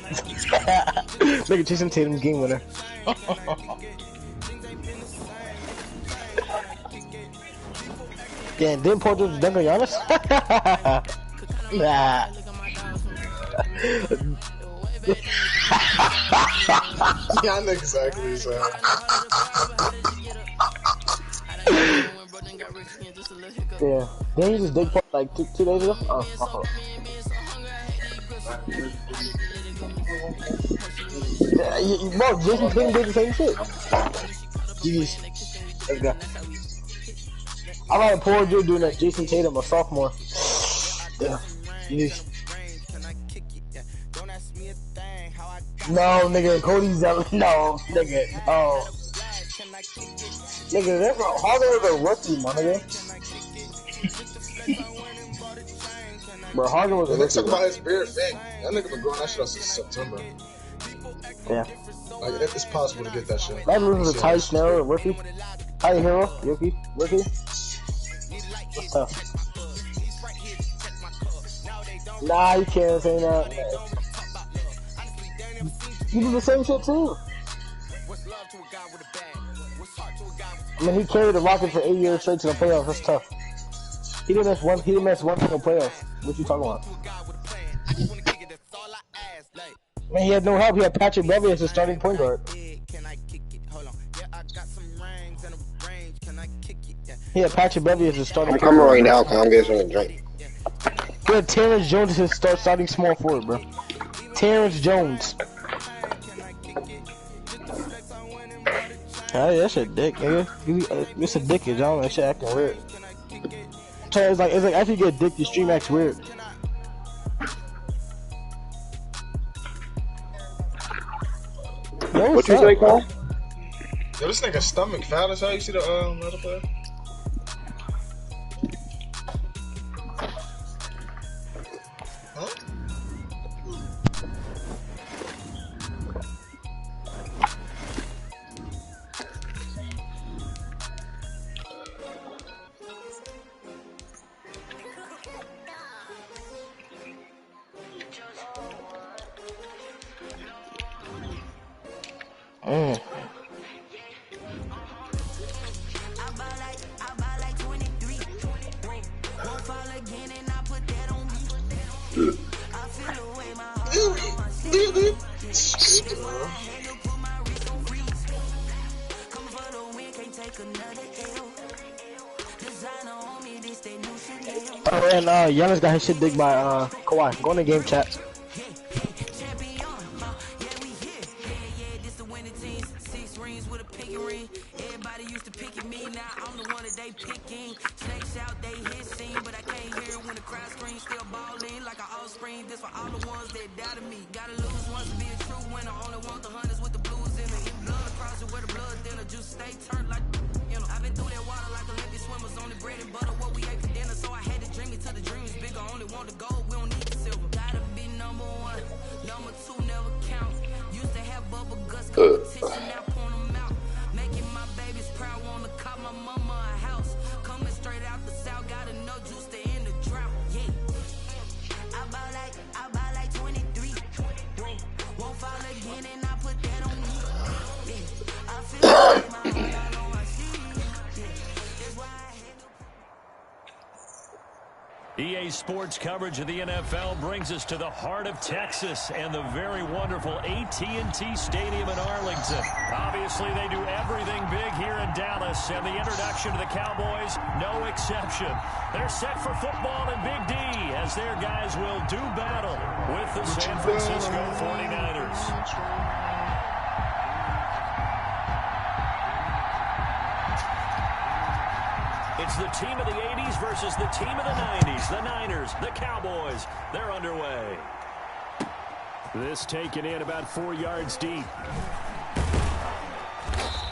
Nigga, Jason Tatum game winner. Damn, didn't Paul George dunk on Giannis? Nah. Yeah, I know exactly what you're saying. Yeah. Didn't he just dig Paul like two days ago? Oh, my fault. Yeah, bro, Jason Tatum did the same shit. Jeez. Let's go. I like Paul George doing that. Jason Tatum, a sophomore. Yeah. Jeez. No, nigga, Cody's out. No, nigga, no. Nigga, that's Harden was a rookie, my nigga. Bro, Harden was a rookie. Let's talk about his beard thing. That nigga been growing that shit out since September. Yeah. Like, it's possible to get that shit. That was a Ty Snell, rookie. Ty Hero, rookie. That's tough. Nah, you can't say that. You do the same shit too. I mean, he carried the Rockets for 8 years straight to the playoffs. That's tough. He didn't miss one single playoff. What you talking about? Man, he had no help. He had Patrick Beverley as his starting point guard. He had Patrick Beverley as his starting point guard. I'm coming right now because I'm getting something to drink. He had Terrence Jones as his starting small forward, bro. Terrence Jones. Oh, yeah, that shit dick, nigga. It's a dickage. I don't know, that shit acting weird. It's like after you get dick, your stream acts weird. Yo, what you say, Carl? Yo, this nigga's stomach fat as hell. You see the other player? Huh? Oh, and Giannis got his shit digged by Kawhi. Go in the game chat. EA Sports coverage of the NFL brings us to the heart of Texas and the very wonderful AT&T Stadium in Arlington. Obviously, they do everything big here in Dallas, and the introduction to the Cowboys, no exception. They're set for football in Big D as their guys will do battle with the San Francisco 49ers. It's the team of the 80s versus the team of the 90s. The Niners, the Cowboys, they're underway. This taken in about 4 yards deep.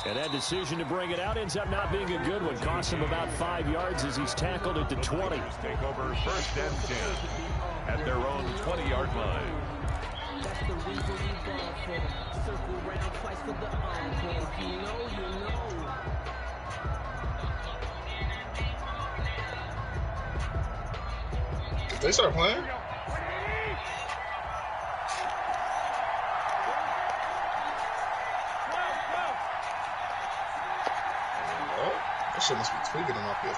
And that decision to bring it out ends up not being a good one. Costs him about 5 yards as he's tackled at the 20. Take over 1st and 10 at their own 20-yard line. That's the reason we ball for circle round twice for the encore. If you know, you know. They start playing? shit must be tweaking on my PS4.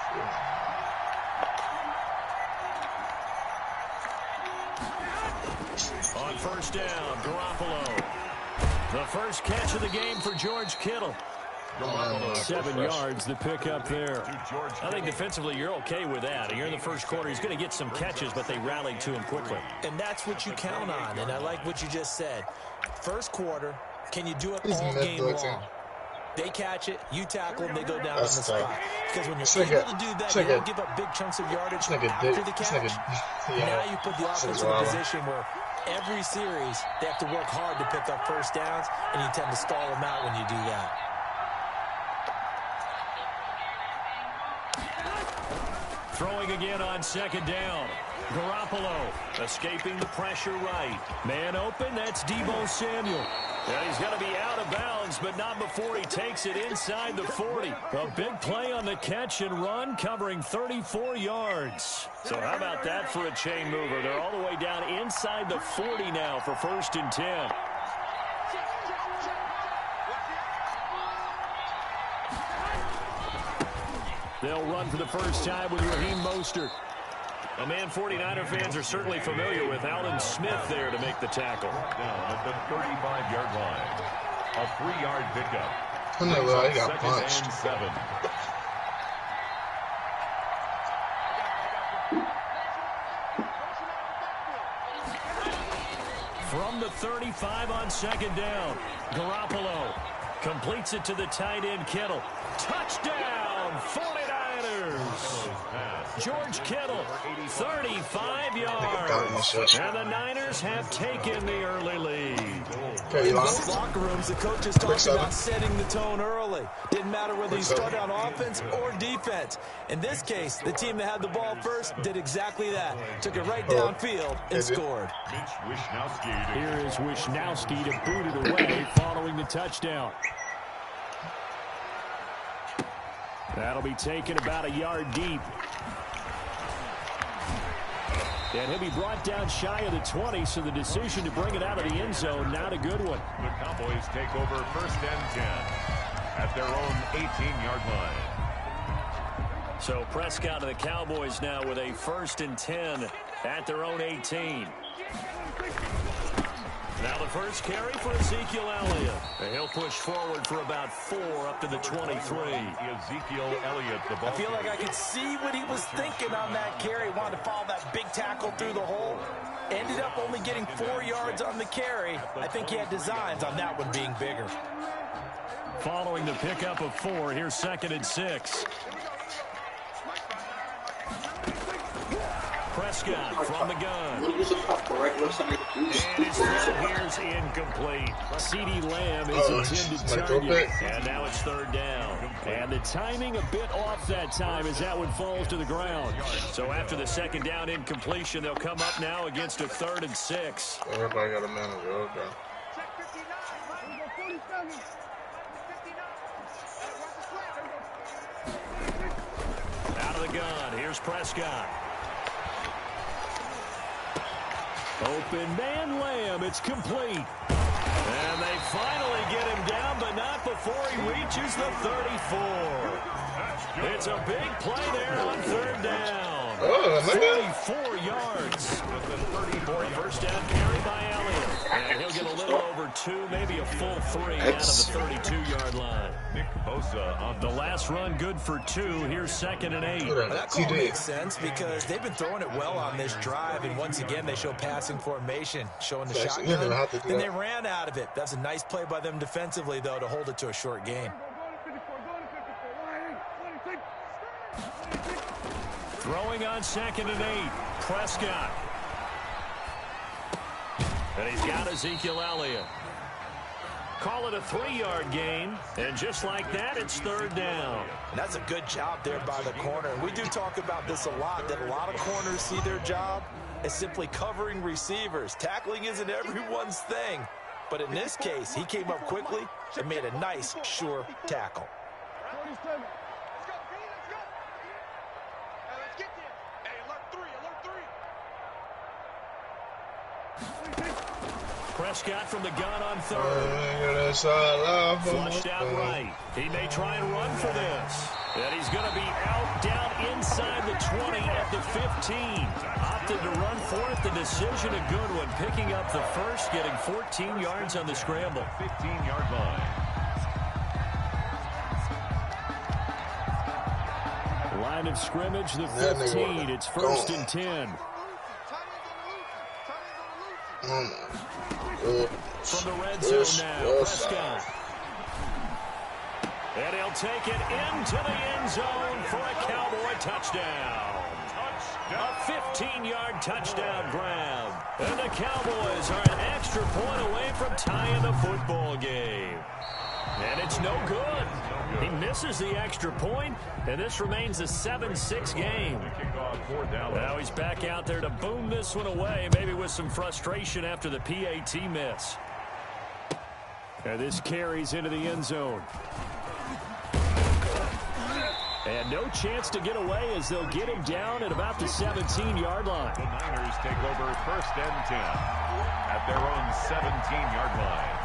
On first down, Garoppolo. The first catch of the game for George Kittle. 7 yards, the pickup there. I think defensively you're okay with that. Here in the first quarter, he's going to get some catches, but they rallied to him quickly. And that's what you count on, and I like what you just said. First quarter, can you do it all game long? They catch it, you tackle them, they go down on the spot. Because when you're able to do that, you don't give up big chunks of yardage after the catch. Now you put the offense in a position where every series they have to work hard to pick up first downs, and you tend to stall them out when you do that. Throwing again on second down. Garoppolo escaping the pressure right. Man open, that's Deebo Samuel. And he's going to be out of bounds, but not before he takes it inside the 40. A big play on the catch and run, covering 34 yards. So how about that for a chain mover? They're all the way down inside the 40 now for 1st and 10. They'll run for the first time with Raheem Mostert. A man 49er fans are certainly familiar with. Alden Smith there to make the tackle. Down at the 35-yard line. A 3-yard pickup. He got punched. 2nd and 7. From the 35 on second down, Garoppolo completes it to the tight end Kittle. Touchdown, 49ers. George Kittle, 35 yards. And the Niners have taken the early lead. In both locker rooms, the coaches talked about setting the tone early. Didn't matter whether you started on offense or defense. In this case, the team that had the ball first did exactly that. Took it right downfield and scored. Here is Wishnowski to boot it away following the touchdown. That'll be taken about a yard deep. And he'll be brought down shy of the 20, so the decision to bring it out of the end zone, not a good one. The Cowboys take over 1st and 10 at their own 18-yard line. So Prescott and the Cowboys now with a 1st and 10 at their own 18. Now the first carry for Ezekiel Elliott. And he'll push forward for about 4 up to the 23. Ezekiel Elliott, the ball. I feel like I could see what he was thinking on that carry. Wanted to follow that big tackle through the hole. Ended up only getting 4 yards on the carry. I think he had designs on that one being bigger. Following the pickup of 4, here's 2nd and 6. Prescott from the gun. And his throw here's incomplete. CeeDee Lamb is intended target. And now it's 3rd down. And the timing a bit off that time as that one falls to the ground. So after the 2nd down incompletion, they'll come up now against a 3rd and 6. Everybody got a manager, okay. Out of the gun, here's Prescott. Open man Lamb, it's complete. And they finally get him down, but not before he reaches the 34. It's a big play there on 3rd down. 34 yards. 1st down carry by Elliott. And he'll get a little over 2, maybe a full 3 out of the 32-yard line. Nick Bosa on the last run good for 2. Here's 2nd and 8. That call makes sense because they've been throwing it well on this drive, and once again they show passing formation, showing the shotgun, and they ran out of it. That's a nice play by them defensively, though, to hold it to a short gain. Throwing on 2nd and 8, Prescott. And he's got Ezekiel Elliott. Call it a 3-yard gain, and just like that, it's 3rd down. And that's a good job there by the corner. We do talk about this a lot, that a lot of corners see their job as simply covering receivers. Tackling isn't everyone's thing. But in this case, he came up quickly and made a nice, sure tackle. Prescott from the gun on 3rd. Flushed out right. He may try and run for this. And he's going to be out down inside the 20 at the 15. Opted to run for it. The decision a good one. Picking up the first, getting 14 yards on the scramble. 15-yard line. Line of scrimmage, the 15. It's 1st and 10. From the red zone now, Prescott. And he'll take it into the end zone for a Cowboy touchdown. A 15-yard touchdown grab. And the Cowboys are an extra point away from tying the football game. And it's no good. He misses the extra point, and this remains a 7-6 game. Now he's back out there to boom this one away, maybe with some frustration after the PAT miss. And this carries into the end zone. And no chance to get away as they'll get him down at about the 17-yard line. The Niners take over 1st and 10 at their own 17-yard line.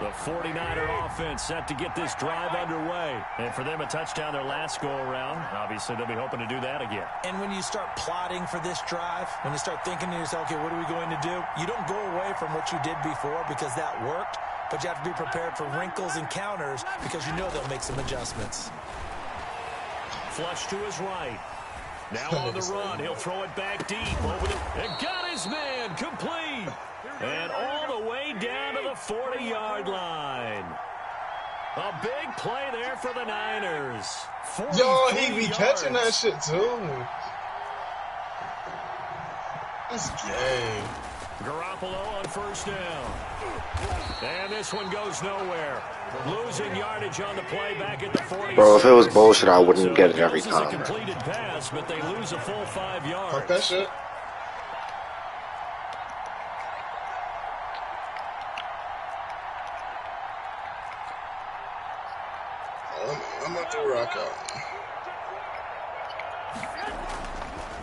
The 49er offense set to get this drive underway. And for them, a touchdown their last go-around. Obviously, they'll be hoping to do that again. And when you start plotting for this drive, when you start thinking to yourself, okay, what are we going to do? You don't go away from what you did before because that worked. But you have to be prepared for wrinkles and counters because you know they'll make some adjustments. Flush to his right. Now on the run. He'll throw it back deep. Over the, and got his man complete. And all the way down to the 40-yard line. A big play there for the Niners. Yo, he be catching that shit too. That's gay. Garoppolo on 1st down. And this one goes nowhere. Losing yardage on the play back at the 40. Bro, if it was bullshit, I wouldn't get it every This time. is a completed pass, but they lose a full 5 yards. Fuck that shit. I'm about to rock out.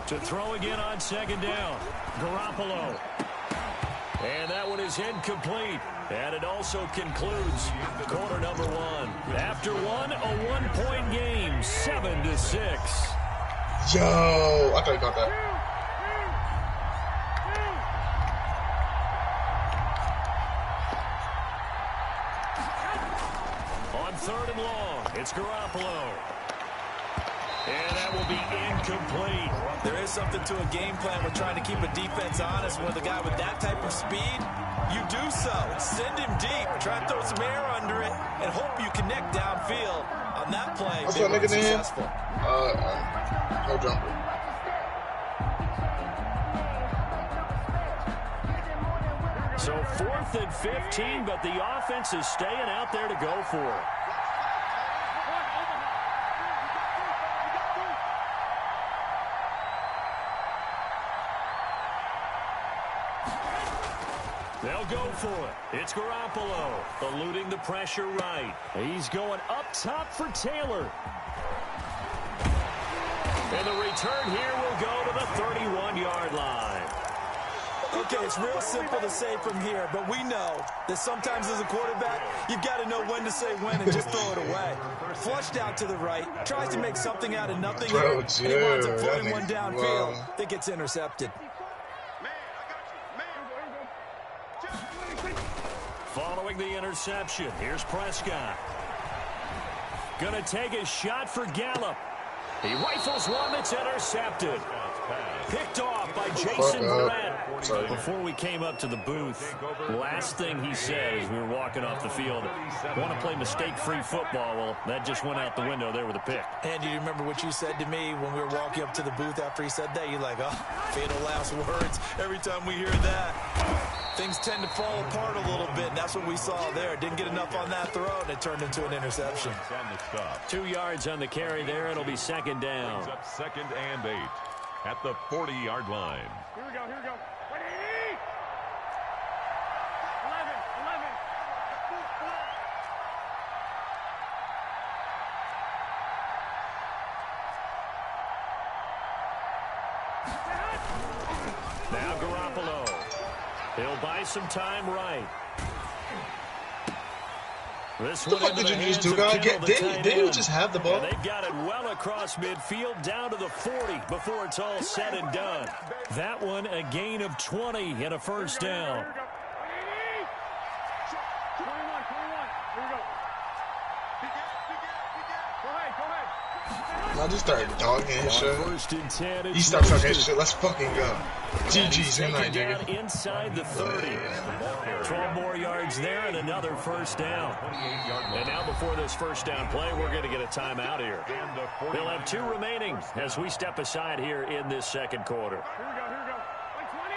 To throw again on 2nd down. Garoppolo. And that one is incomplete. And it also concludes quarter number 1. After one, a 1-point game, 7-6. Yo, I thought you got that. On 3rd and long, it's Garoppolo. And that will be incomplete. There is something to a game plan with trying to keep a defense honest. With a guy with that type of speed, you do so. Send him deep. Try to throw some air under it and hope you connect downfield. On that play, What's they that were nigga name? successful. No jumper. So 4th and 15, but the offense is staying out there to go for it. They'll go for it. It's Garoppolo, eluding the pressure right. He's going up top for Taylor. And the return here will go to the 31-yard line. Okay, it's real simple to say from here, but we know that sometimes as a quarterback, you've got to know when to say when and just throw it away. Flushed out to the right, tries to make something out of nothing here, and he winds up floating one downfield that gets intercepted. Following the interception, here's Prescott. Gonna take a shot for Gallup. He rifles one that's intercepted. Picked off by Jason Verrett. Before we came up to the booth, last thing he said as we were walking off the field, want to play mistake-free football. Well, that just went out the window there with a pick. And do you remember what you said to me when we were walking up to the booth after he said that? You're like, oh, fatal last words. Every time we hear that, things tend to fall apart a little bit, and that's what we saw there. Didn't get enough on that throw, and it turned into an interception. 2 yards on the carry there. It'll be 2nd down. 2nd and 8 at the 40-yard line. Here we go, here we go. Ready? 11. Now Garoppolo. He'll buy some time right. This What the fuck did you just do, guy? Didn't you just have the ball? And they've got it well across midfield down to the 40 before it's all said and done. That one a gain of 20 and a first down. 21. Here we go. Go ahead. I just started dogging his shit. First and 10. He starts talking his shit. Let's fucking go. GG's tonight, nigga. Inside the 30. 12 more yards there and another first down. And now before this first down play, we're going to get a timeout here. They'll have 2 remaining as we step aside here in this second quarter. Here we go. 120.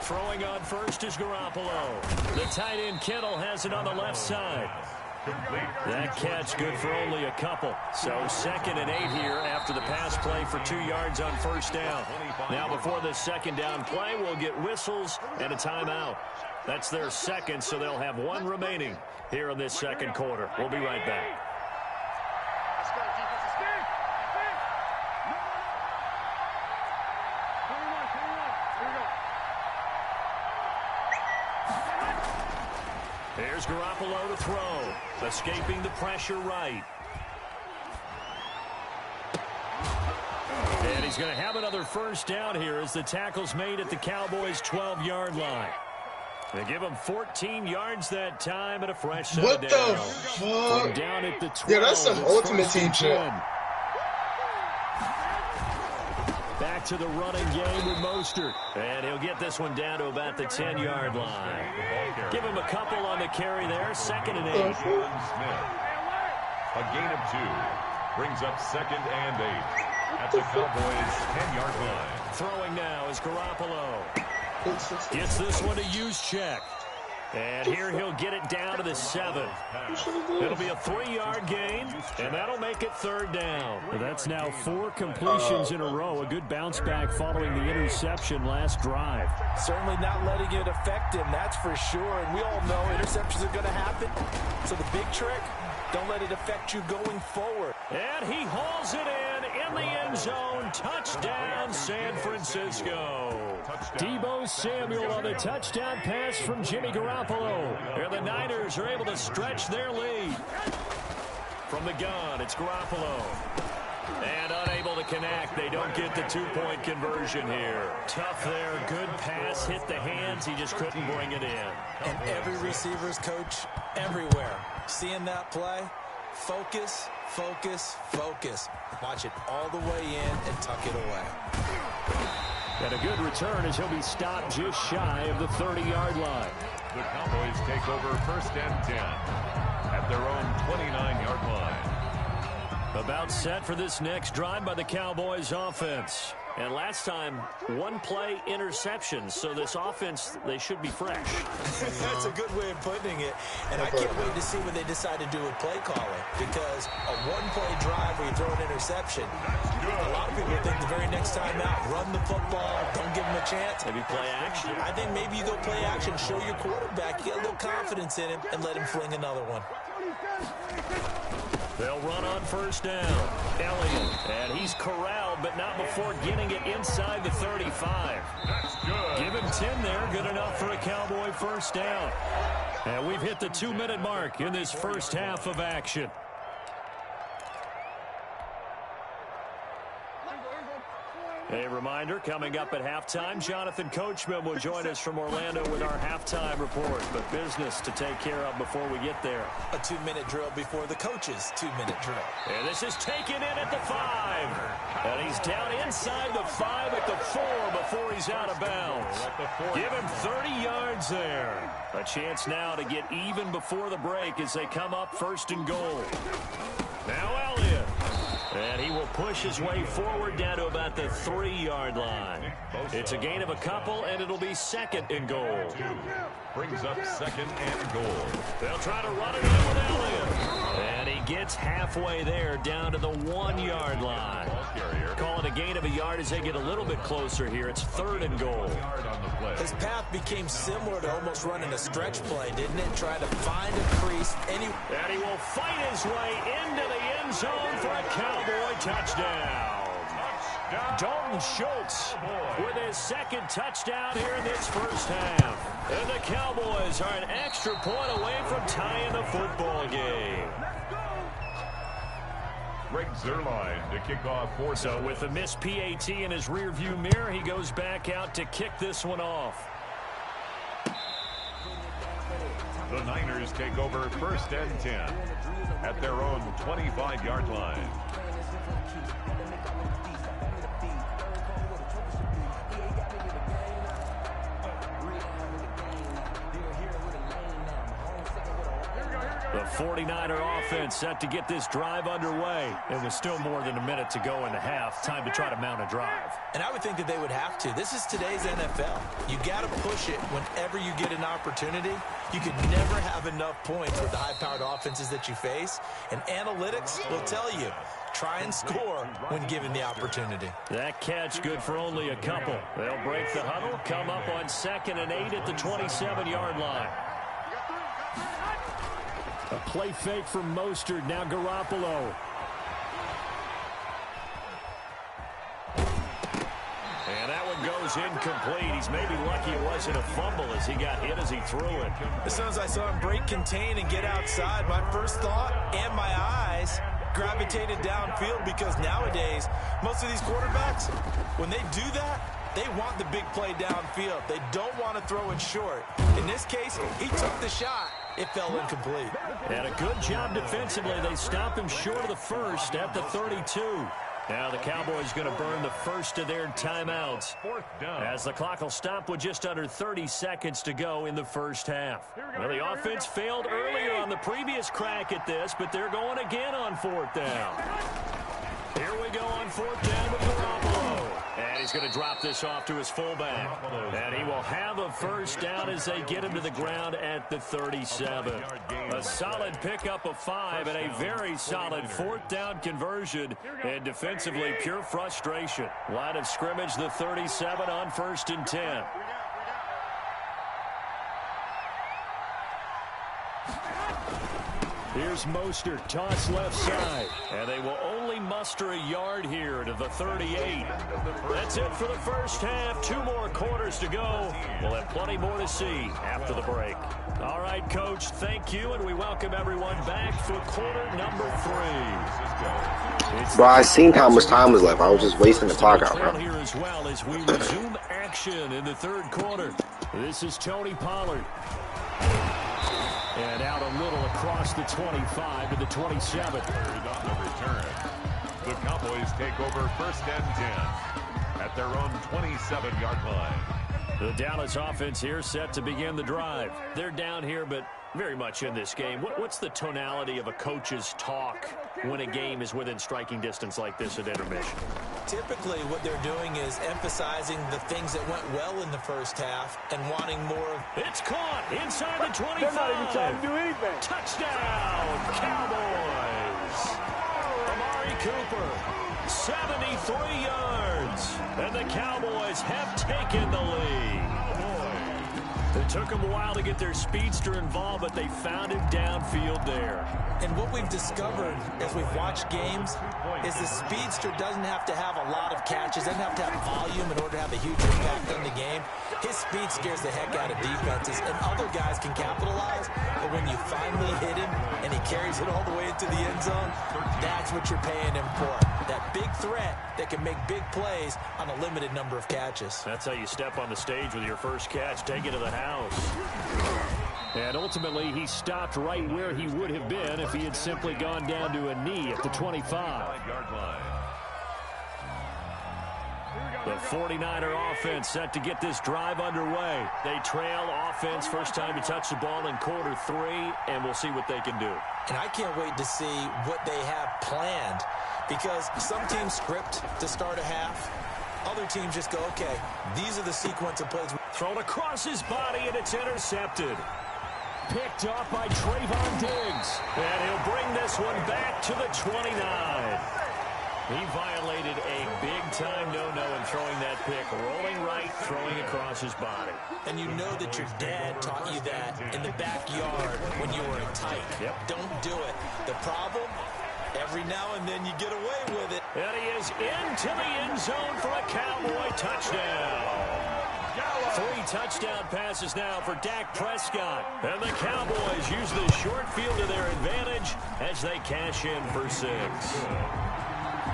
Throwing on first is Garoppolo. The tight end Kittle has it on the left side. That catch good for only a couple. So 2nd and 8 here after the pass play for 2 yards on first down. Now before this second down play, we'll get whistles and a timeout. That's their second, so they'll have 1 remaining here in this second quarter. We'll be right back. Here's Garoppolo to throw. Escaping the pressure right. And he's going to have another first down here as the tackle's made at the Cowboys' 12-yard line. They give him 14 yards that time and a fresh set What of the down. fuck? Down at the 12, yeah, that's some ultimate team shit. Back to the running game with Mostert. And he'll get this one down to about the 10-yard line. Give him a couple on the carry there. 2nd and 8. A gain of 2. Brings up 2nd and 8 at the Cowboys' 10-yard line. Throwing now is Garoppolo. Gets this one to Juszczyk. And here he'll get it down to the 7. It'll be a 3-yard gain, and that'll make it 3rd down. Well, that's now 4 completions in a row. A good bounce back following the interception last drive. Certainly not letting it affect him, that's for sure. And we all know interceptions are going to happen. So the big trick, don't let it affect you going forward. And he hauls it in the end zone. Touchdown, San Francisco. Deebo Samuel on the touchdown pass from Jimmy Garoppolo. And the Niners are able to stretch their lead. From the gun, it's Garoppolo. And unable to connect. They don't get the 2-point conversion here. Tough there. Good pass. Hit the hands. He just couldn't bring it in. And every receiver's coach everywhere. Seeing that play, focus. Watch it all the way in and tuck it away. And a good return as he'll be stopped just shy of the 30-yard line. The Cowboys take over 1st and 10 at their own 29-yard line. About set for this next drive by the Cowboys offense. And last time, 1-play interception. So this offense, they should be fresh. That's a good way of putting it. And I can't wait to see what they decide to do with play calling. Because a 1-play drive where you throw an interception, a lot of people think the very next time out, run the football, don't give them a chance. Maybe play action. I think maybe you go play action, show your quarterback, get a little confidence in him, and let him fling another one. They'll run on first down. Elliott, and he's corralled, but not before getting it inside the 35. That's good. Give him 10 there. Good enough for a Cowboy first down. And we've hit the 2-minute mark in this first half of action. A reminder, coming up at halftime, Jonathan Coachman will join us from Orlando with our halftime report. But business to take care of before we get there. A 2-minute drill before the coach's 2-minute drill. And this is taken in at the 5. And he's down inside the 5 at the 4 before he's out of bounds. Give him 30 yards there. A chance now to get even before the break as they come up 1st and goal. Now Elliott. And he will push his way forward down to about the 3-yard line. It's a gain of a couple, and it'll be 2nd and goal. Brings up 2nd and goal. They'll try to run it in with Elliott. And he gets halfway there down to the 1-yard line. Call it a gain of a yard as they get a little bit closer here. It's 3rd and goal. His path became similar to almost running a stretch play, didn't it? Try to find a crease. And he will fight his way into the end zone for a Cowboy touchdown. Dalton Schultz with his second touchdown here in this first half. And the Cowboys are an extra point away from tying the football game. Greg Zuerlein to kick off fourth. So with the missed PAT in his rearview mirror, he goes back out to kick this one off. The Niners take over 1st and 10 at their own 25-yard line. The 49er offense set to get this drive underway. It was still more than a minute to go in the half. Time to try to mount a drive. And I would think that they would have to. This is today's NFL. You got to push it whenever you get an opportunity. You can never have enough points with the high-powered offenses that you face. And analytics will tell you, try and score when given the opportunity. That catch good for only a couple. They'll break the huddle, come up on 2nd and 8 at the 27-yard line. A play fake from Mostert. Now Garoppolo. And that one goes incomplete. He's maybe lucky it wasn't a fumble as he got hit as he threw it. As soon as I saw him break contain and get outside, my first thought and my eyes gravitated downfield, because nowadays, most of these quarterbacks, when they do that, they want the big play downfield. They don't want to throw it short. In this case, he took the shot. It fell incomplete. And a good job defensively. They stop him short of the first at the 32. Now the Cowboys going to burn the first of their timeouts as the clock will stop with just under 30 seconds to go in the first half. Well, the offense failed earlier on the previous crack at this, but they're going again on 4th down. Here we go on 4th down with Garoppolo. And he's going to drop this off to his fullback. And he will have a first down as they get him to the ground at the 37. A solid pickup of 5 and a very solid 4th down conversion. And defensively, pure frustration. Line of scrimmage, the 37 on 1st and 10. Here's Mostert, toss left side. And they will only muster a yard here to the 38. That's it for the first half. 2 more quarters to go. We'll have plenty more to see after the break. All right, Coach, thank you, and we welcome everyone back for quarter number 3. Bro, I seen how much time was left. I was just wasting the clock out, bro. Here as well as we resume action in the 3rd quarter. This is Tony Pollard. And out a little across the 25 to the 27. On the return. The Cowboys take over 1st and 10 at their own 27-yard line. The Dallas offense here set to begin the drive. They're down here, but very much in this game. What's the tonality of a coach's talk when a game is within striking distance like this at intermission? Typically, what they're doing is emphasizing the things that went well in the first half and wanting more. It's caught inside the 25. They're not even trying to do anything. Touchdown, Cowboys. Amari Cooper, 73 yards. And the Cowboys have taken the lead. It took them a while to get their speedster involved, but they found him downfield there. And what we've discovered as we've watched games is the speedster doesn't have to have a lot of catches, doesn't have to have volume in order to have a huge impact on the game. His speed scares the heck out of defenses, and other guys can capitalize. But when you finally hit him and he carries it all the way into the end zone, that's what you're paying him for. That big threat that can make big plays on a limited number of catches. That's how you step on the stage with your first catch. Take it to the house. And ultimately, he stopped right where he would have been if he had simply gone down to a knee at the 25. The 49er offense set to get this drive underway. They trail offense, first time to touch the ball in quarter 3, and we'll see what they can do. And I can't wait to see what they have planned, because some teams script to start a half. Other teams just go, okay, these are the sequence of plays. Thrown across his body, and it's intercepted. Picked off by Trayvon Diggs. And he'll bring this one back to the 29. He violated a big-time no-no in throwing that pick. Rolling right, throwing across his body. And you know that your dad taught you that in the backyard when you were a tight. Yep. Don't do it. The problem Every now and then you get away with it. And he is into the end zone for a Cowboy touchdown. 3 touchdown passes now for Dak Prescott. And the Cowboys use the short field to their advantage as they cash in for 6.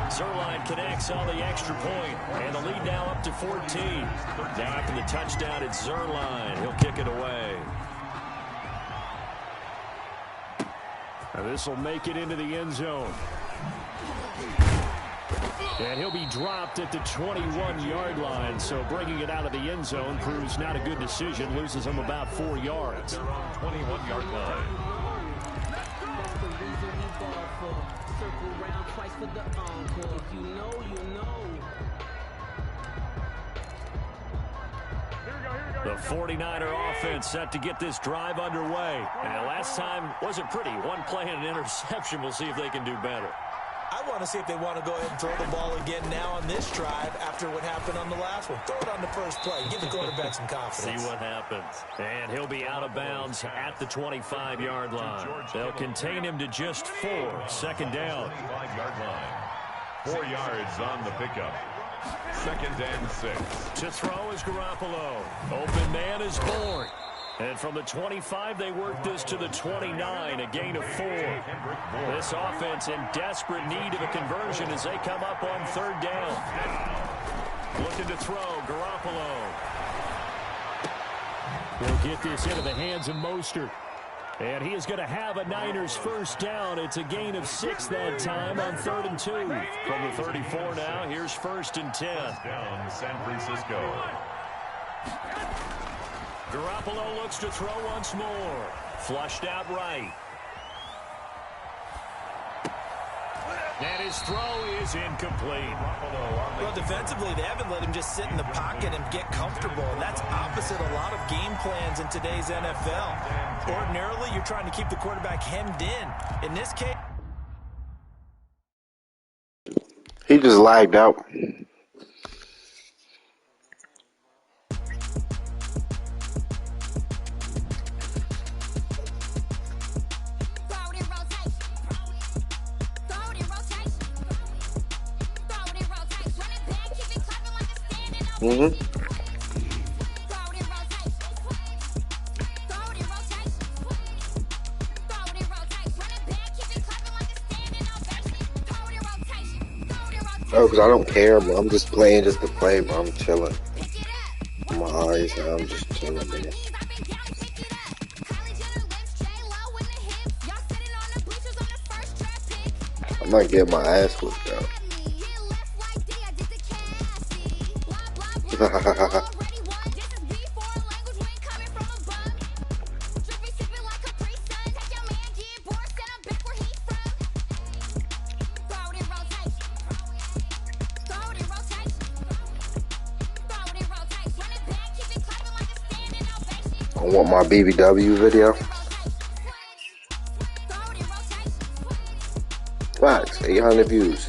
Zerline connects on the extra point, and the lead now up to 14. Now after the touchdown, it's Zerline. He'll kick it away. And this will make it into the end zone. And he'll be dropped at the 21-yard line, so bringing it out of the end zone proves not a good decision. Loses him about 4 yards. 21-yard line. The 49er offense set to get this drive underway. And last time wasn't pretty. One play and an interception. We'll see if they can do better. I want to see if they want to go ahead and throw the ball again now on this drive after what happened on the last one. Throw it on the first play. Give the quarterback some confidence. See what happens. And he'll be out of bounds at the 25-yard line. They'll contain him to just 4. Second down. 25-yard line. 4 yards on the pickup. 2nd and 6. To throw is Garoppolo. Open man is Bourne. And from the 25, they work this to the 29, a gain of 4. This offense in desperate need of a conversion as they come up on 3rd down. Looking to throw, Garoppolo. We'll get this into the hands of Mostert. And he is going to have a Niners first down. It's a gain of 6 that time on 3rd and 2. From the 34 now, here's 1st and 10. Down San Francisco. Garoppolo looks to throw once more. Flushed out right. And his throw is incomplete. Well, defensively, they haven't let him just sit in the pocket and get comfortable. And that's opposite a lot of game plans in today's NFL. Ordinarily, you're trying to keep the quarterback hemmed in. In this case, He just lagged out. Mm-hmm. Oh, because I don't care, bro. I'm just playing just to play, bro. I'm chilling. My eyes, I'm just chilling, man. I might get my ass whipped out. I want my BBW video. Facts, 800 views.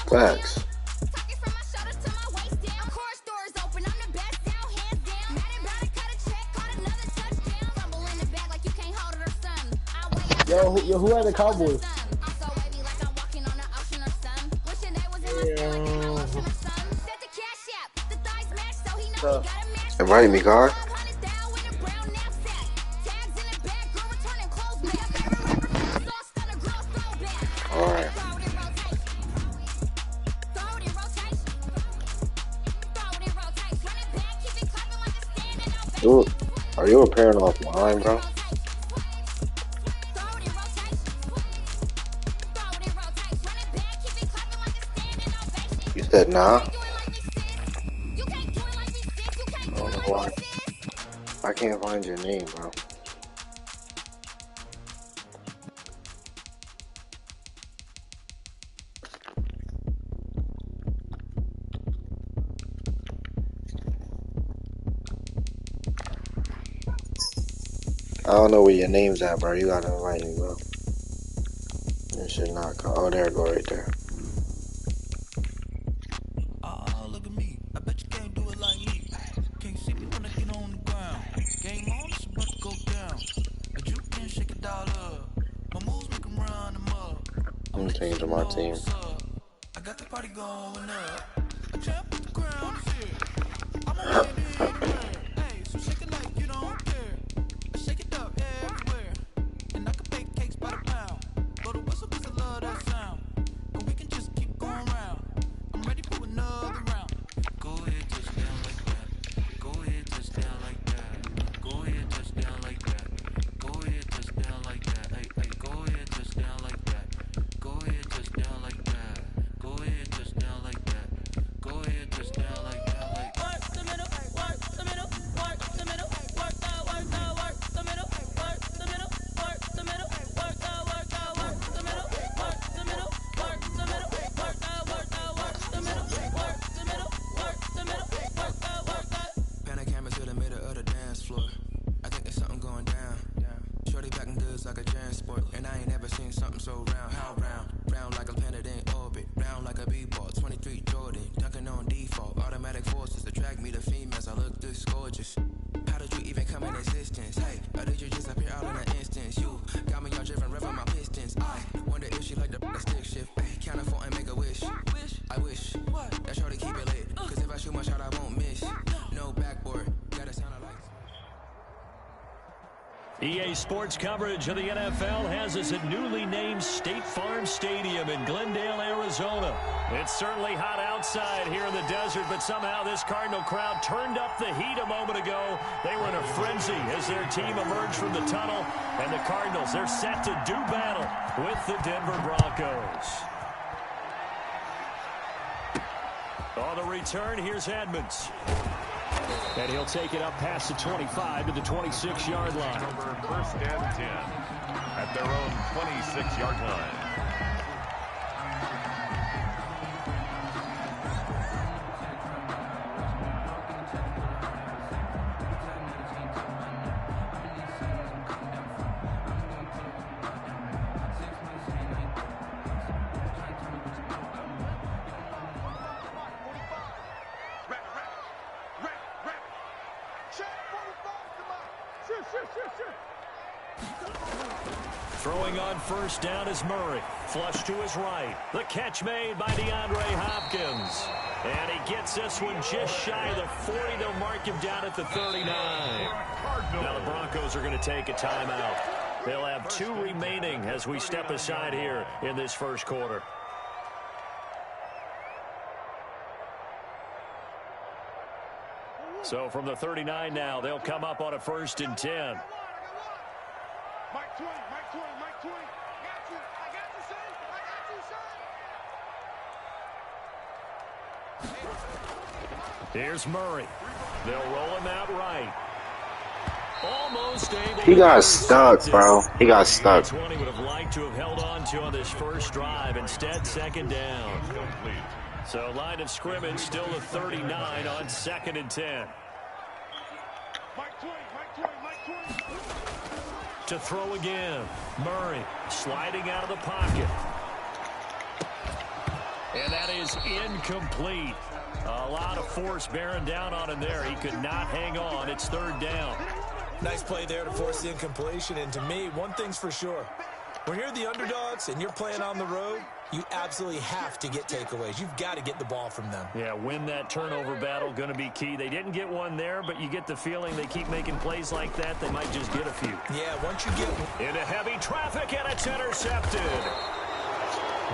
Facts. Yo, who had the Cowboys? Invite me, God. Alright. Dude, are you appearing offline, bro? You said nah? I don't know why. I can't find your name, bro. I don't know where your name's at, bro. You gotta invite me, bro. It should not come. Oh, there it go right there. Look at me. I bet you can't do it like me. Can't see me when I get on the ground. Game on, it's about to go down. But you can't shake it changing my team. I got the party going up. I jump the ground is here. I'm a hey, so shake it like you don't care. I shake it up everywhere. And I can bake cakes by the pound. Blow the whistle 'cause I love that sound. And we can just keep going round. I'm ready for another round. Go ahead, touch down like that. Go ahead, touch down like that. Go ahead, touch down like that. Go ahead, touch down like that. Hey, hey, go ahead, touch down like that. Go ahead, touch down like that. Go ahead, touch down like that. Go ahead, touch down like that. Like work the middle, work the middle, work the middle, work the middle, work the middle, work the middle, work the middle, work the middle, work the middle, work the middle, work the middle, work the middle, work the. Pan a camera to the middle of the dance floor. I think there's something going down. Shorty packing goods like a transport, and I ain't ever seen something so round. How round? Round like a planet in orbit, round like a b-ball. 23 Jordan, dunking on default. Automatic forces attract me to females. I look this gorgeous. How did you even come in existence? Hey, or did you just appear out in an instance? You got me all driven, revving my pistons. I wonder if she like the stick shift. Hey, count a four and make a wish. I wish that shorty keep it lit. 'Cause if I shoot my shot, I won't miss. No backboard, gotta sound like. EA Sports coverage of the NFL has us at newly named State Farm Stadium in Glendale, Arizona. It's certainly hot outside here in the desert, but somehow this Cardinal crowd turned up the heat a moment ago. They were in a frenzy as their team emerged from the tunnel, and the Cardinals, they're set to do battle with the Denver Broncos. On the return, here's Edmonds. And he'll take it up past the 25 to the 26-yard line. Over 1st and 10 at their own 26-yard line. Throwing on first down is Murray. Flush to his right. The catch made by DeAndre Hopkins. And he gets this one just shy of the 40. They'll mark him down at the 39. Now the Broncos are going to take a timeout. They'll have 2 remaining as we step aside here in this first quarter. So from the 39 now, they'll come up on a 1st and 10. Mike 20, Mike 20, Mike 20. I got you, son. I got you, son. Here's Murray. They'll roll him out right. Almost able. He got stuck, bro. He got stuck. That's one he would have liked to have held on to on this first drive. Instead, 2nd down. So line of scrimmage still the 39 on 2nd and 10. Mike 20, Mike 20, Mike 20. To throw again. Murray sliding out of the pocket. And that is incomplete. A lot of force bearing down on him there. He could not hang on. It's 3rd down. Nice play there to force the incompletion. And to me, one thing's for sure. When you're the underdogs and you're playing on the road, you absolutely have to get takeaways. You've got to get the ball from them. Yeah, win that turnover battle, going to be key. They didn't get one there, but you get the feeling they keep making plays like that, they might just get a few. Yeah, once you get into heavy traffic, and it's intercepted.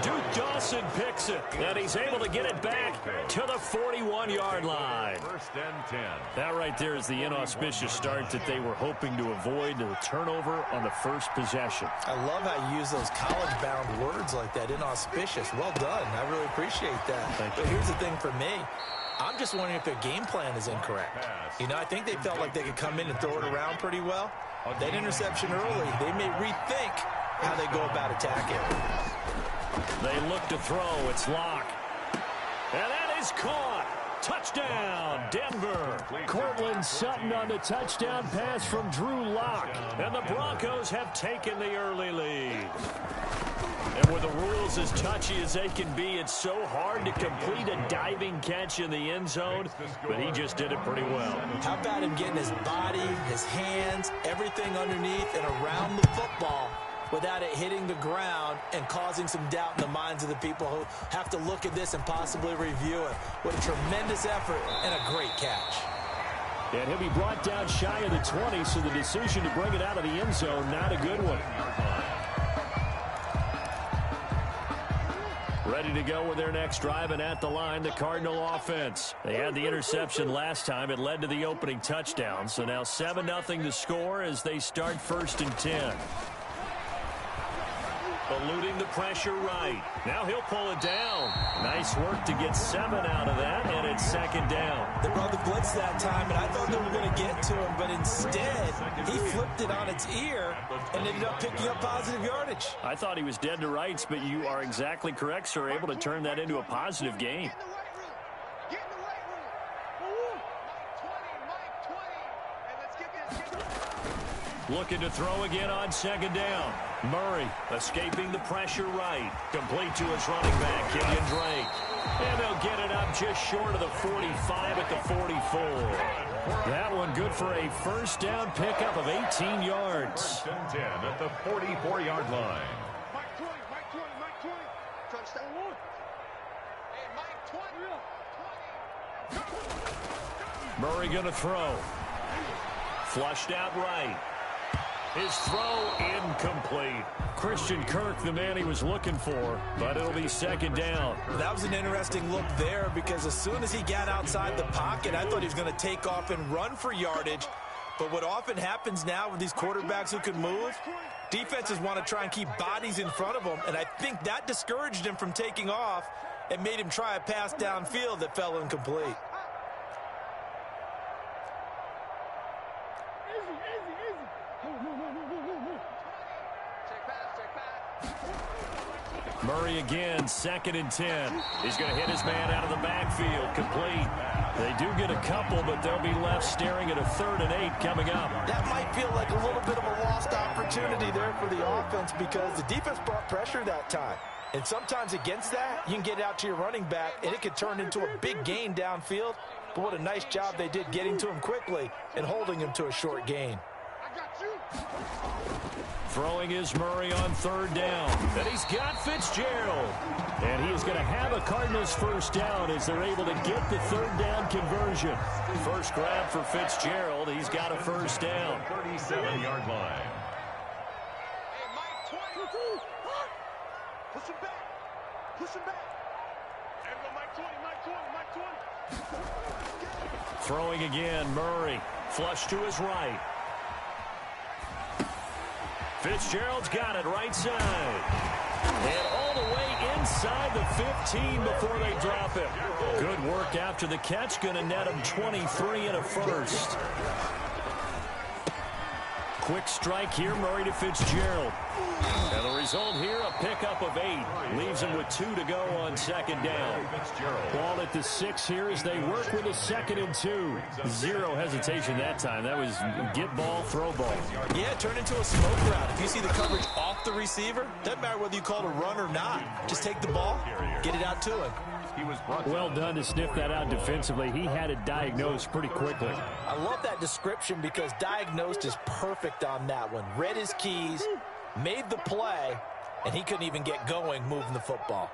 Duke Dawson picks it, and he's able to get it back to the 41-yard line. 1st and 10. That right there is the inauspicious start that they were hoping to avoid, the turnover on the first possession. I love how you use those college-bound words like that, inauspicious. Well done. I really appreciate that. But here's the thing for me. I'm just wondering if their game plan is incorrect. You know, I think they felt like they could come in and throw it around pretty well. That interception early, they may rethink how they go about attacking. They look to throw. It's Locke. And that is caught. Touchdown, Denver. Cortland Sutton on the touchdown pass from Drew Locke. And the Broncos have taken the early lead. And with the rules as touchy as they can be, it's so hard to complete a diving catch in the end zone, but he just did it pretty well. How about him getting his body, his hands, everything underneath and around the football without it hitting the ground and causing some doubt in the minds of the people who have to look at this and possibly review it. What a tremendous effort and a great catch. And he'll be brought down shy of the 20, so the decision to bring it out of the end zone, not a good one. Ready to go with their next drive, and at the line, the Cardinal offense. They had the interception last time. It led to the opening touchdown. So now 7-0 to score as they start 1st and 10. Eluding the pressure right. Now he'll pull it down. Nice work to get 7 out of that, and it's 2nd down. They brought the blitz that time, and I thought they were going to get to him, but instead he flipped it on its ear and ended up picking up positive yardage. I thought he was dead to rights, but you are exactly correct, sir. Able to turn that into a positive gain. Looking to throw again on 2nd down. Murray escaping the pressure right. Complete to his running back, Kenyon Drake. And they'll get it up just short of the 45 at the 44. That one good for a 1st down pickup of 18 yards. 1st and 10 at the 44-yard line. Mike 20, Mike 20, Mike 20. Touchdown 1. Hey, Mike 20. Murray going to throw. Flushed out right. His throw incomplete. Christian Kirk, the man he was looking for, but it'll be 2nd down. That was an interesting look there because as soon as he got outside the pocket, I thought he was going to take off and run for yardage. But what often happens now with these quarterbacks who can move, defenses want to try and keep bodies in front of them, and I think that discouraged him from taking off and made him try a pass downfield that fell incomplete. Murray again, 2nd and 10. He's going to hit his man out of the backfield, complete. They do get a couple, but they'll be left staring at a 3rd and 8 coming up. That might feel like a little bit of a lost opportunity there for the offense because the defense brought pressure that time. And sometimes against that, you can get out to your running back, and it could turn into a big gain downfield. But what a nice job they did getting to him quickly and holding him to a short gain. Throwing is Murray on 3rd down. And he's got Fitzgerald. And he is going to have a Cardinals 1st down as they're able to get the 3rd down conversion. First grab for Fitzgerald. He's got a 1st down. 37-yard line. Hey, Mike 20. Push him back. Push him back. There we go, Mike 20, Mike 20, Mike 20. Throwing again, Murray. Flush to his right. Fitzgerald's got it right side. And all the way inside the 15 before they drop it. Good work after the catch. Going to net him 23 and a 1st. Quick strike here, Murray to Fitzgerald. And the result here, a pickup of 8. Leaves him with 2 to go on 2nd down. Ball at the 6 here as they work with a 2nd and 2. Zero hesitation that time. That was get ball, throw ball. Yeah, it turned into a smoke route. If you see the coverage off the receiver, doesn't matter whether you call it a run or not. Just take the ball, get it out to him. Well done to sniff that out defensively. He had it diagnosed pretty quickly. I love that description because diagnosed is perfect on that one. Read his keys, made the play, and he couldn't even get going moving the football.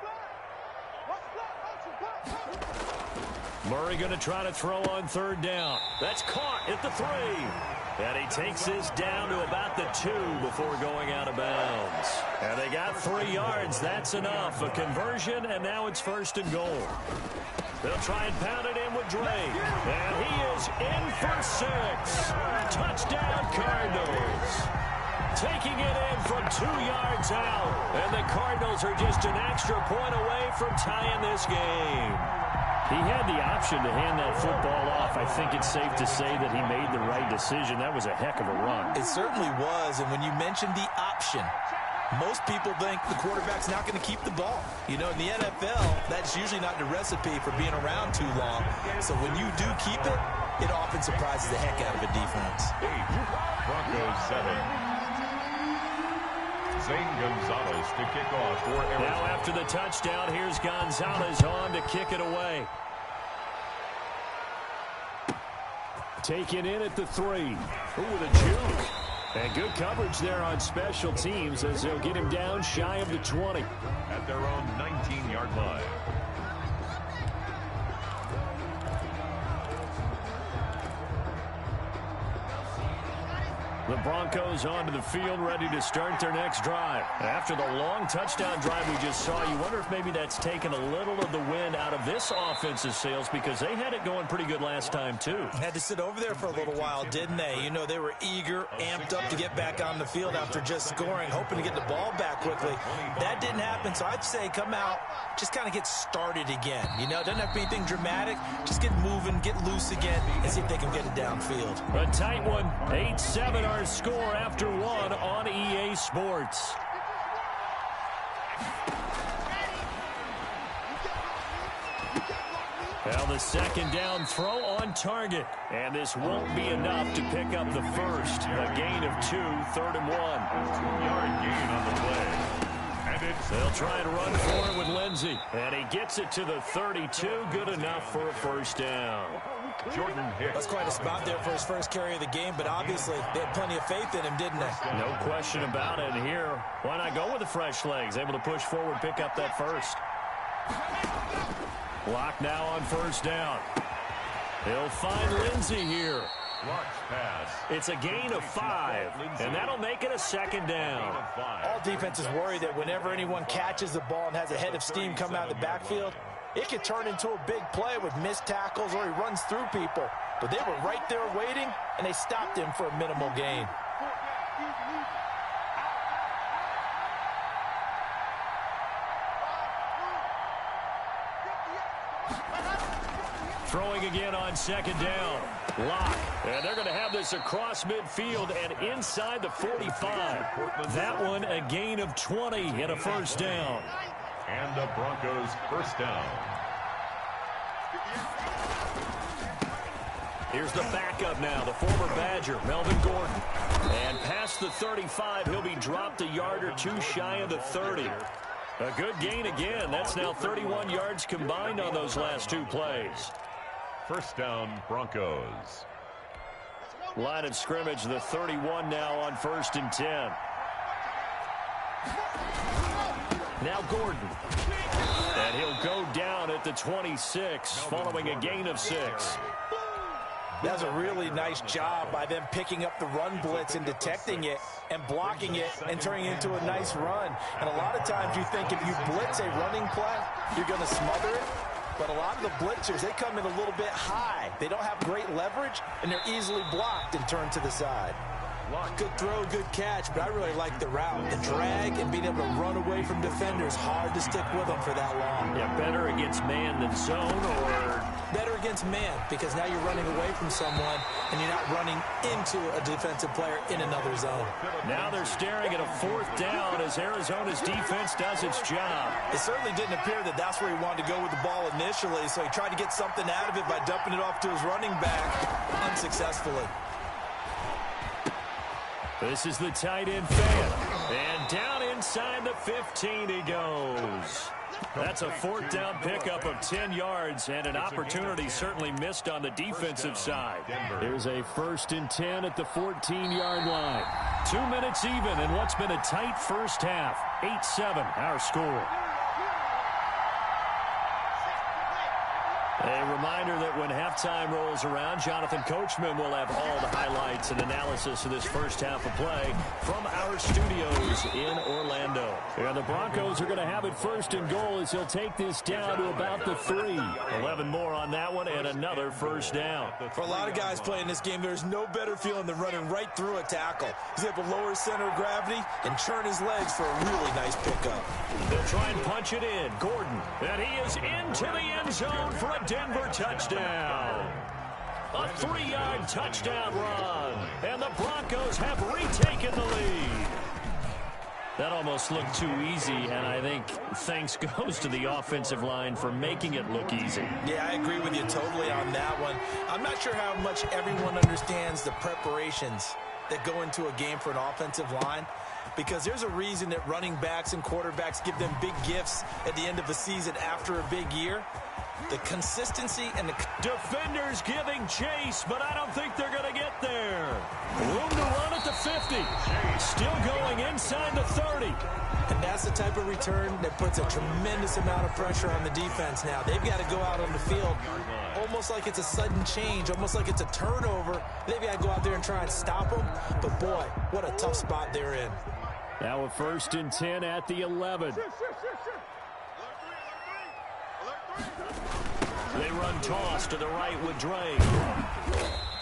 Murray going to try to throw on 3rd down. That's caught at the 3. And he takes this down to about the 2 before going out of bounds. And they got 3 yards. That's enough. A conversion, and now it's 1st and goal. They'll try and pound it in with Drake. And he is in for 6. Touchdown, Cardinals. Taking it in from 2 yards out. And the Cardinals are just an extra point away from tying this game. He had the option to hand that football off. I think it's safe to say that he made the right decision. That was a heck of a run. It certainly was. And when you mentioned the option, most people think the quarterback's not going to keep the ball. You know, in the NFL, that's usually not the recipe for being around too long. So when you do keep it, it often surprises the heck out of a defense. Broncos 7. Zane Gonzalez to kick off for Arizona. Now after the touchdown, here's Gonzalez on to kick it away. Taken in at the 3. Ooh, with a juke. And good coverage there on special teams as they'll get him down shy of the 20. At their own 19-yard line. The Broncos onto the field, ready to start their next drive. After the long touchdown drive we just saw, you wonder if maybe that's taken a little of the wind out of this offense's sails because they had it going pretty good last time, too. Had to sit over there for a little while, didn't they? You know, they were eager, amped up to get back on the field after just scoring, hoping to get the ball back quickly. That didn't happen, so I'd say come out, just kind of get started again. You know, it doesn't have to be anything dramatic. Just get moving, get loose again, and see if they can get it downfield. A tight one, 8-7 our score after one on EA Sports. Well, the second down throw on target. And this won't be enough to pick up the first. A gain of 2, 3rd and 1. 2-yard gain on the play. They'll try and run for it with Lindsey. And he gets it to the 32. Good enough for a first down. Jordan Hicks. That's quite a spot there for his first carry of the game, but obviously they had plenty of faith in him, didn't they? No question about it. And here, why not go with the fresh legs? Able to push forward, pick up that first. Block now on first down. He'll find Lindsey here. Launch pass. It's a gain of 5, and that'll make it a second down. All defenses worry that whenever anyone catches the ball and has a head of steam come out of the backfield, it could turn into a big play with missed tackles or he runs through people. But they were right there waiting, and they stopped him for a minimal gain. Throwing again on second down. Lock. And they're going to have this across midfield and inside the 45. That one a gain of 20 and a first down. And the Broncos first down. Here's the backup now, the former Badger, Melvin Gordon. And past the 35, he'll be dropped a yard or two shy of the 30. A good gain again. That's now 31 yards combined on those last two plays. First down, Broncos. Line of scrimmage, the 31 now on 1st and 10. Now Gordon. And he'll go down at the 26 following a gain of 6. That's a really nice job by them picking up the run blitz and detecting it and blocking it and turning it into a nice run. And a lot of times you think if you blitz a running play, you're going to smother it. But a lot of the blitzers, they come in a little bit high. They don't have great leverage, and they're easily blocked and turned to the side. Good throw, good catch, but I really like the route. The drag and being able to run away from defenders, hard to stick with them for that long. Yeah, better against man than zone, or better against man, because now you're running away from someone and you're not running into a defensive player in another zone. Now they're staring at a 4th down as Arizona's defense does its job. It certainly didn't appear that that's where he wanted to go with the ball initially, so he tried to get something out of it by dumping it off to his running back unsuccessfully. This is the tight end fan. And down inside the 15 he goes. That's a 4th down pickup of 10 yards and an opportunity certainly missed on the defensive side. Here's a 1st and 10 at the 14-yard line. 2 minutes even in what's been a tight first half. 8-7 our score. A reminder that when halftime rolls around, Jonathan Coachman will have all the highlights and analysis of this first half of play from our studios in Orlando. And the Broncos are going to have it 1st and goal as he'll take this down to about the 3. 11 more on that one and another first down. For a lot of guys playing this game, there's no better feeling than running right through a tackle. He's able to lower his center of gravity and churn his legs for a really nice pickup. They'll try and punch it in. Gordon. And he is into the end zone for a Denver touchdown. A 3-yard touchdown run. And the Broncos have retaken the lead. That almost looked too easy, and I think thanks goes to the offensive line for making it look easy. Yeah, I agree with you totally on that one. I'm not sure how much everyone understands the preparations that go into a game for an offensive line, because there's a reason that running backs and quarterbacks give them big gifts at the end of the season after a big year. The consistency and the defenders giving chase, but I don't think they're going to get there. Room to run at the 50. that's the type of return that puts a tremendous amount of pressure on the defense now. They've got to go out on the field almost like it's a sudden change, almost like it's a turnover. They've got to go out there and try and stop them. But, boy, what a tough spot they're in. Now a 1st and 10 at the 11. They run toss to the right with Drake.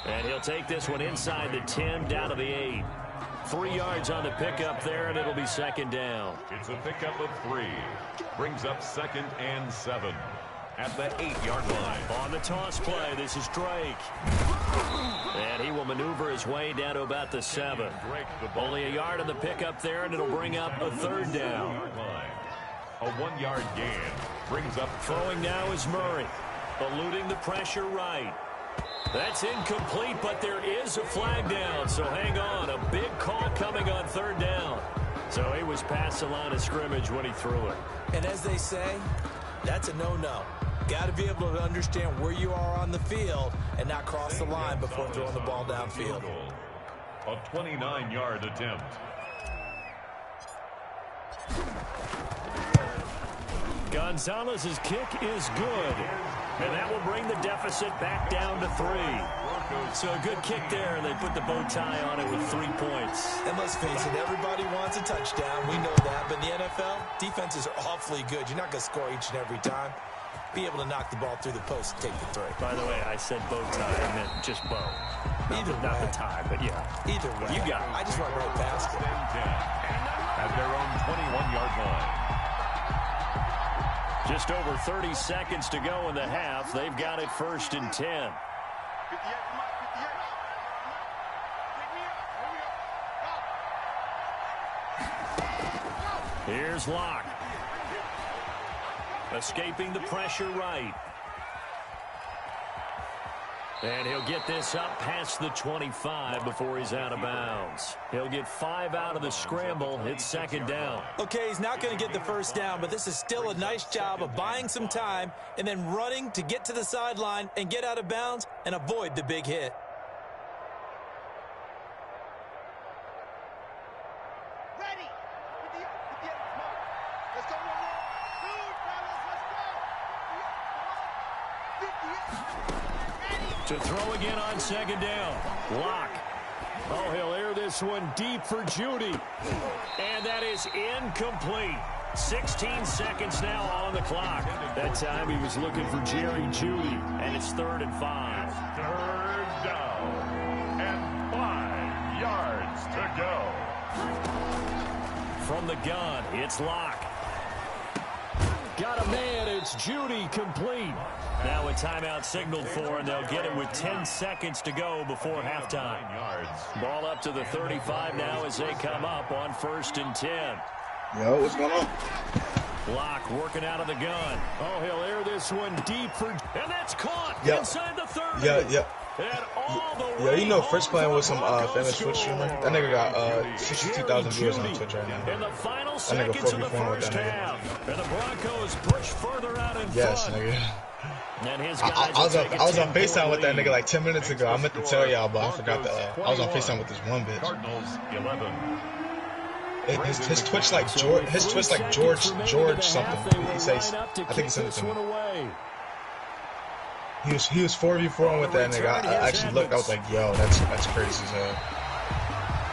And he'll take this one inside the 10, down to the 8. 3 yards on the pickup there, and it'll be 2nd down. It's a pickup of 3. Brings up 2nd and 7 at the 8-yard line. On the toss play, this is Drake. And he will maneuver his way down to about the 7. Only a yard on the pickup there, and it'll bring up a 3rd down. A 1-yard gain brings up. Throwing now is Murray, eluding the pressure right. That's incomplete, but there is a flag down, so hang on. A big call coming on 3rd down. So he was past the line of scrimmage when he threw it. And as they say, that's a no-no. Got to be able to understand where you are on the field and not cross the line before throwing the ball downfield. A 29-yard attempt. Gonzalez's kick is good. And that will bring the deficit back down to 3. So a good kick there, and they put the bow tie on it with 3 points. And let's face it, everybody wants a touchdown. We know that. But in the NFL, defenses are awfully good. You're not going to score each and every time. Be able to knock the ball through the post and take the 3. By the way, I said bow tie. I meant just bow. Not the tie, but yeah. Either way. You got it. I just went right past it. At their own 21-yard line. Just over 30 seconds to go in the half. They've got it 1st and 10. Here's Locke. Escaping the pressure right. And he'll get this up past the 25 before he's out of bounds. He'll get 5 out of the scramble. It's 2nd down. Okay, he's not going to get the 1st down, but this is still a nice job of buying some time and then running to get to the sideline and get out of bounds and avoid the big hit. Ready. Let's go. To throw again on 2nd down. Locke. Oh, he'll air this one deep for Judy. And that is incomplete. 16 seconds now on the clock. That time he was looking for Jerry Judy. And it's 3rd and 5. 3rd down. And 5 yards to go. From the gun, it's Locke. Got a man, it's Judy, complete. Now a timeout signaled for, and they'll get it with 10 seconds to go before halftime. Ball up to the 35 now as they come up on 1st and 10. Yo, what's going on? Locke working out of the gun. Oh, he'll air this one deep for, and that's caught inside the 30. Yeah. And all the Yeah, you know, way Fritz playing with some Broncos famous Twitch streamer. That nigga got 62,000 viewers on Twitch right now. In the final That nigga seconds of the 44 with first that nigga. half. And the Broncos push further out in Yes, front. nigga. And his I guys was on will take a FaceTime with that 10-point nigga like 10 minutes ago. I meant to tell y'all, but I forgot that. I was on FaceTime with this one bitch. Cardinals 11. His Twitch like George something. He says, I think he said it to me. He was 4v4 with that nigga. I actually looked. I was like, yo, that's crazy as hell.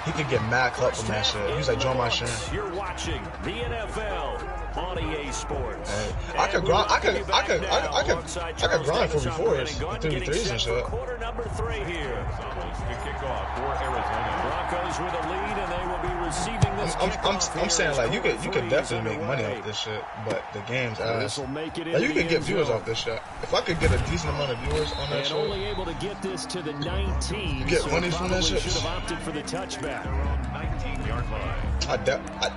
He could get mad club from that shit. He was like, join my shit. You're watching the NFL on EA Sports. Hey, I could grind 4v4s and 3v3s and shit. Quarter number 3 here. To kick off for Arizona. Broncos with a lead, and they will be receiving this. I'm saying like you could definitely make money off this shit, but the game's ass. Like you could get viewers off this shit. If I could get a decent amount of viewers on that and shit, only able to get this to the 19. you get so money from that shit. should have opted for the touchback. 19-yard line.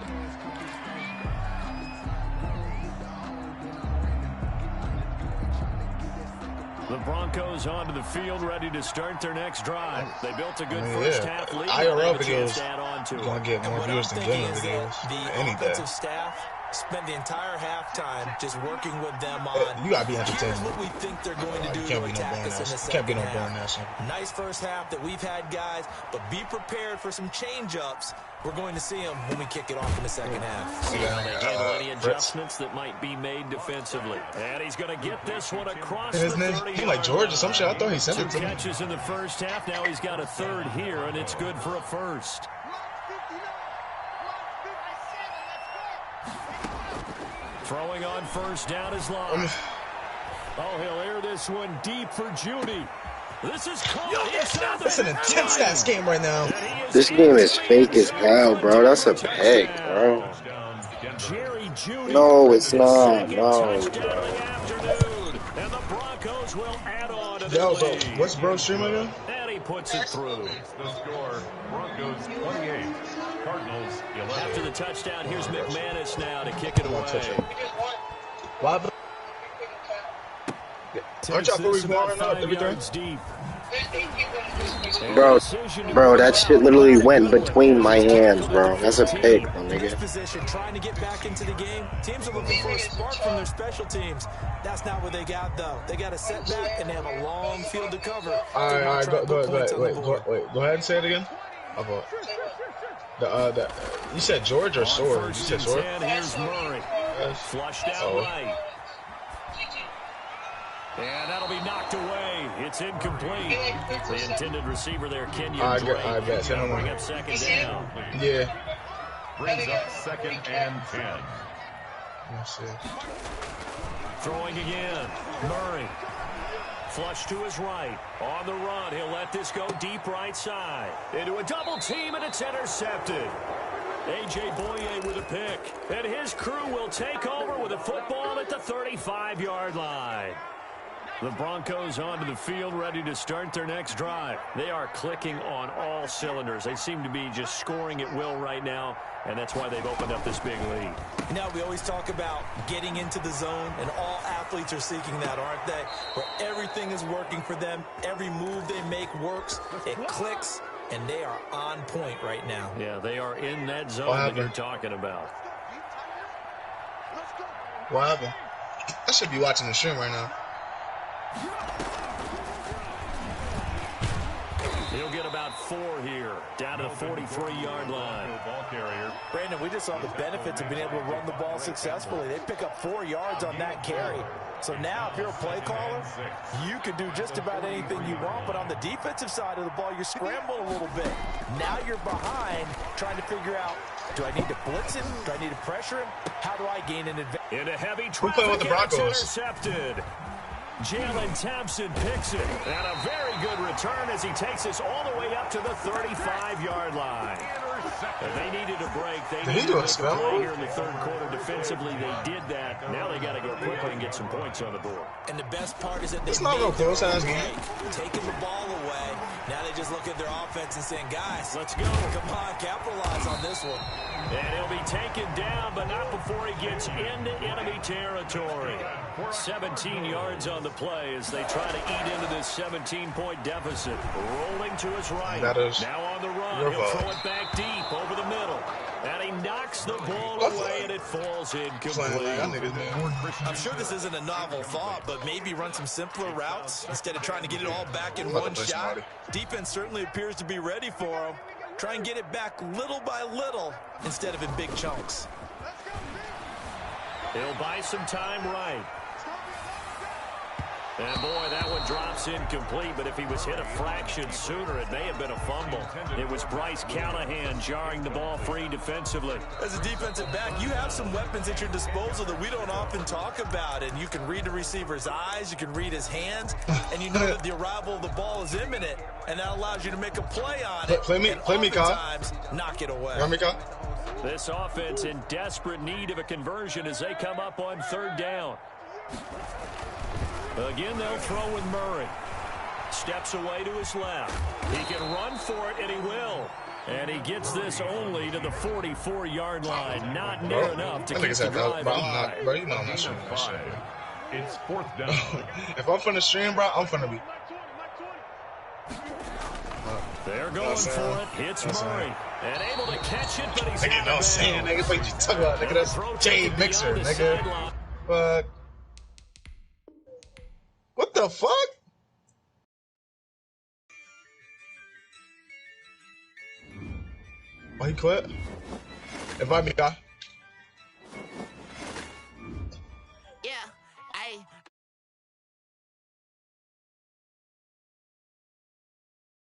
The Broncos onto the field, ready to start their next drive. They built a good first half lead. IRL videos to add on to gonna get more viewers than gaming videos the any day. offensive staff spent the entire halftime just working with them on. You gotta be entertained. Here's what we think they're going to do to attack us in the second half. Nice first half that we've had, guys, but be prepared for some change-ups. We're going to see them when we kick it off in the second half. See how they handle any adjustments that might be made defensively. And he's going to get this one across the 30. He like George or some shit. I thought he sent it to me. 2 catches in the first half. Now he's got a third here, and it's good for a first. Throwing on first down is long. Oh, he'll air this one deep for Judy. This is caught. That's an intense ass game right now. This game is fake as hell, bro. That's a pick, bro. No, it's not. No, bro. And the Broncos will add on to the Yo, bro, lead. what's bro streaming again? And he puts it through. The score, Broncos 28, Cardinals 11. After the touchdown, here's McManus now to kick it away. Why? Aren't y'all fully warming up everything? Deep. Bro, that shit literally went between my hands, bro. That's a pick, my nigga. Position, trying to get back into the game. Teams are looking for a spark from their special teams. That's not what they got, though. They got a setback, and they have a long field to cover. All right, go ahead and say it again. You said George or Sword? You said Sword? Here's Murray. Flushed out right. And that'll be knocked away. It's incomplete. The intended receiver there, Kenyon Drake. I bet. Bring up second down. Yeah. Brings up 2nd and 10. Let's see. Throwing again. Murray. Flush to his right. On the run. He'll let this go deep right side. Into a double team, and it's intercepted. A.J. Boye with a pick. And his crew will take over with a football at the 35-yard line. The Broncos onto the field, ready to start their next drive. They are clicking on all cylinders. They seem to be just scoring at will right now, and that's why they've opened up this big lead. Now, we always talk about getting into the zone, and all athletes are seeking that, aren't they? Where everything is working for them. Every move they make works. It clicks, and they are on point right now. Yeah, they are in that zone that you're talking about. What happened? I should be watching the stream right now. He'll get about 4 here, down to the 43-yard line. Brandon, we just saw the benefits of being able to run the ball successfully. They pick up 4 yards on that carry. So now, if you're a play caller, you can do just about anything you want. But on the defensive side of the ball, you're scrambling a little bit. Now you're behind, trying to figure out, do I need to blitz him? Do I need to pressure him? How do I gain an advantage? In a heavy Who traffic, playing with the Broncos? Intercepted. Jalen Thompson picks it. And a very good return as he takes us all the way up to the 35-yard line. If they needed a break, they needed to make a play here in the third quarter. Defensively, they did that. Now they got to go quickly and get some points on the board. And the best part is that they it's not real close ass game. Taking the ball away. Now they just look at their offense and saying, guys, let's go. Come on, capitalize on this one. And he'll be taken down, but not before he gets into enemy territory. 17 yards on the play as they try to eat into this 17-point deficit. Rolling to his right. Now on the run. He'll throw it back deep over the middle. And he knocks the ball away, and it falls incomplete. I'm sure this isn't a novel thought, but maybe run some simpler routes instead of trying to get it all back in one shot. Defense certainly appears to be ready for him. Try and get it back little by little instead of in big chunks. He'll buy some time right. And boy, that one drops incomplete, but if he was hit a fraction sooner, it may have been a fumble. It was Bryce Callahan jarring the ball free defensively. As a defensive back, you have some weapons at your disposal that we don't often talk about, and you can read the receiver's eyes, you can read his hands, and you know that the arrival of the ball is imminent, and that allows you to make a play on it. Play me, knock it away. This offense in desperate need of a conversion as they come up on third down. Again, they'll throw with Murray. Steps away to his left. He can run for it, and he will. And he gets this only to the 44-yard line. Not near enough to keep the drive alive. Bro, you know I'm not streaming that shit. It's 4th down. If I'm finna stream, bro, I'm finna be. They're going for it. It's Murray. And able to catch it, but he's nigga, no saying, nigga. What you talking about, nigga? That's Jay Mixer, nigga. Fuck. What the fuck? Oh, he quit? Invite me, guy. Yeah,